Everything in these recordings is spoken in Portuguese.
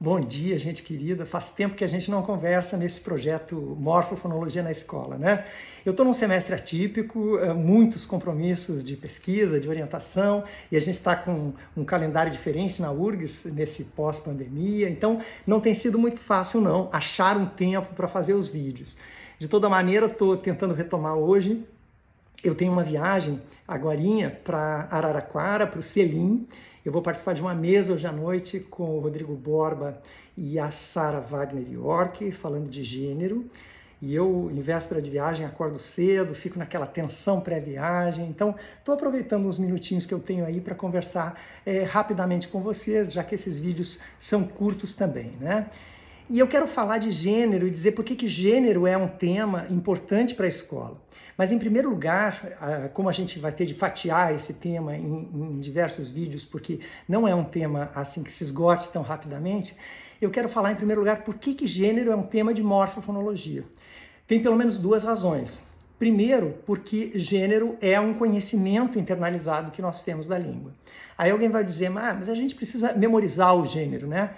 Bom dia, gente querida. Faz tempo que a gente não conversa nesse projeto Morfofonologia na Escola, né? Eu estou num semestre atípico, muitos compromissos de pesquisa, de orientação, e a gente está com um calendário diferente na URGS nesse pós-pandemia, então não tem sido muito fácil, não, achar um tempo para fazer os vídeos. De toda maneira, estou tentando retomar hoje. Eu tenho uma viagem agorinha para Araraquara, para o Selim. Eu vou participar de uma mesa hoje à noite com o Rodrigo Borba e a Sara Wagner York, falando de gênero. E eu, em véspera de viagem, acordo cedo, fico naquela tensão pré-viagem. Então, estou aproveitando uns minutinhos que eu tenho aí para conversar rapidamente com vocês, já que esses vídeos são curtos também, né? E eu quero falar de gênero e dizer por que gênero é um tema importante para a escola. Mas, em primeiro lugar, como a gente vai ter de fatiar esse tema em diversos vídeos, porque não é um tema assim que se esgote tão rapidamente, eu quero falar, em primeiro lugar, por que gênero é um tema de morfofonologia. Tem pelo menos duas razões. Primeiro, porque gênero é um conhecimento internalizado que nós temos da língua. Aí alguém vai dizer, mas a gente precisa memorizar o gênero, né?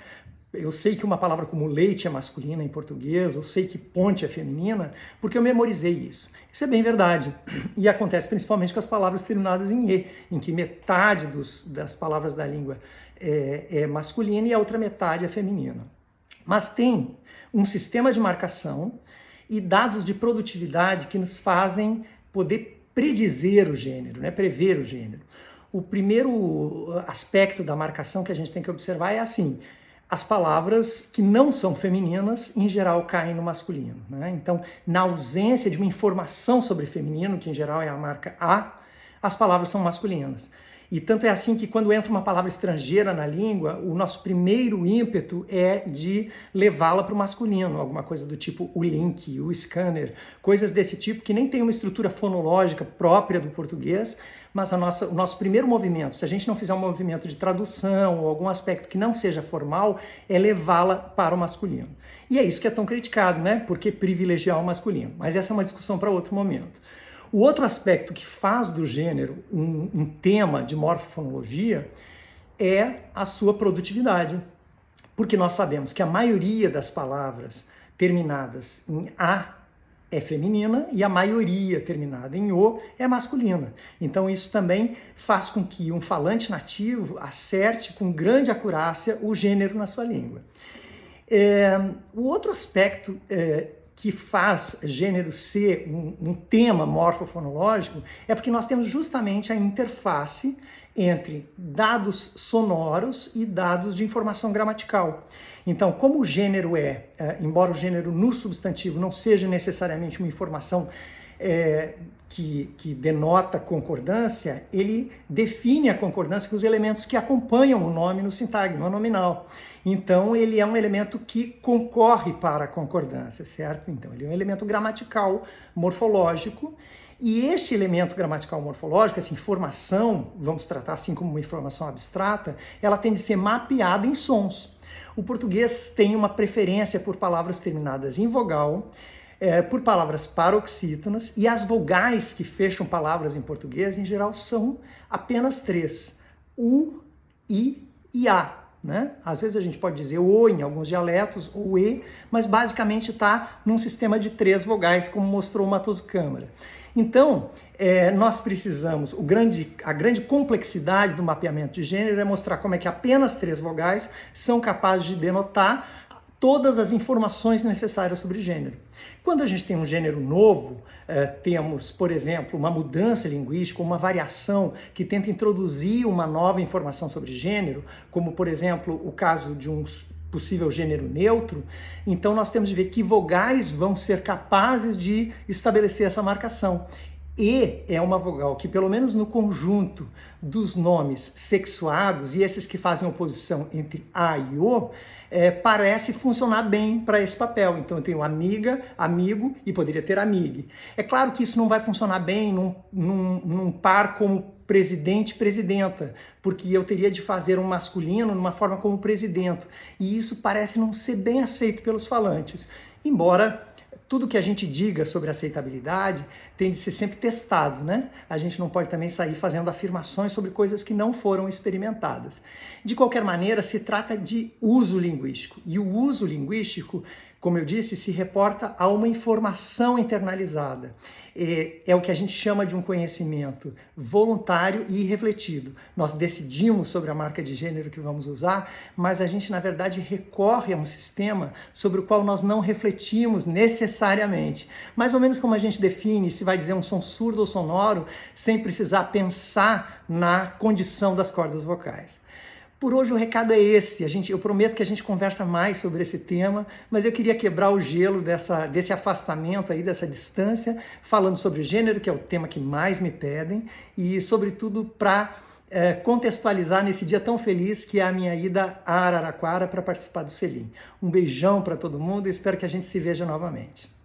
Eu sei que uma palavra como leite é masculina em português, eu sei que ponte é feminina, porque eu memorizei isso. Isso é bem verdade. E acontece principalmente com as palavras terminadas em E, em que metade das palavras da língua é masculina e a outra metade é feminina. Mas tem um sistema de marcação e dados de produtividade que nos fazem poder predizer o gênero, né? Prever o gênero. O primeiro aspecto da marcação que a gente tem que observar é assim: as palavras que não são femininas, em geral, caem no masculino, né? Então, na ausência de uma informação sobre feminino, que em geral é a marca A, as palavras são masculinas. E tanto é assim que quando entra uma palavra estrangeira na língua, o nosso primeiro ímpeto é de levá-la para o masculino, alguma coisa do tipo o link, o scanner, coisas desse tipo que nem tem uma estrutura fonológica própria do português, mas o nosso primeiro movimento, se a gente não fizer um movimento de tradução ou algum aspecto que não seja formal, é levá-la para o masculino. E é isso que é tão criticado, né? Porque privilegiar o masculino. Mas essa é uma discussão para outro momento. O outro aspecto que faz do gênero um tema de morfofonologia é a sua produtividade. Porque nós sabemos que a maioria das palavras terminadas em A é feminina e a maioria terminada em O é masculina. Então isso também faz com que um falante nativo acerte com grande acurácia o gênero na sua língua. O outro aspecto que faz gênero ser um tema morfofonológico é porque nós temos justamente a interface entre dados sonoros e dados de informação gramatical. Então, como o gênero embora o gênero no substantivo não seja necessariamente uma informação que denota concordância, ele define a concordância com os elementos que acompanham o nome no sintagma nominal. Então, ele é um elemento que concorre para a concordância, certo? Então, ele é um elemento gramatical, morfológico, e este elemento gramatical morfológico, essa informação, vamos tratar assim como uma informação abstrata, ela tem de ser mapeada em sons. O português tem uma preferência por palavras terminadas em vogal, por palavras paroxítonas, e as vogais que fecham palavras em português, em geral, são apenas três: U, I e A. Né? Às vezes a gente pode dizer O em alguns dialetos, ou E, mas basicamente está num sistema de três vogais, como mostrou o Matoso Câmara. Então, nós precisamos, a grande complexidade do mapeamento de gênero é mostrar como é que apenas três vogais são capazes de denotar todas as informações necessárias sobre gênero. Quando a gente tem um gênero novo, temos, por exemplo, uma mudança linguística, uma variação que tenta introduzir uma nova informação sobre gênero, como, por exemplo, o caso de um possível gênero neutro, então nós temos de ver que vogais vão ser capazes de estabelecer essa marcação. E é uma vogal que, pelo menos no conjunto dos nomes sexuados e esses que fazem oposição entre A e O, parece funcionar bem para esse papel. Então eu tenho amiga, amigo e poderia ter amigue. É claro que isso não vai funcionar bem num par como presidente e presidenta, porque eu teria de fazer um masculino numa forma como presidente. E isso parece não ser bem aceito pelos falantes. Embora tudo que a gente diga sobre aceitabilidade tem de ser sempre testado, né? A gente não pode também sair fazendo afirmações sobre coisas que não foram experimentadas. De qualquer maneira, se trata de uso linguístico. E o uso linguístico, como eu disse, se reporta a uma informação internalizada. É o que a gente chama de um conhecimento voluntário e refletido. Nós decidimos sobre a marca de gênero que vamos usar, mas a gente, na verdade, recorre a um sistema sobre o qual nós não refletimos necessariamente. Mais ou menos como a gente define se vai dizer um som surdo ou sonoro, sem precisar pensar na condição das cordas vocais. Por hoje o recado é esse. Eu prometo que a gente conversa mais sobre esse tema, mas eu queria quebrar o gelo desse afastamento aí, dessa distância, falando sobre gênero, que é o tema que mais me pedem, e sobretudo para contextualizar nesse dia tão feliz que é a minha ida a Araraquara para participar do Selim. Um beijão para todo mundo e espero que a gente se veja novamente.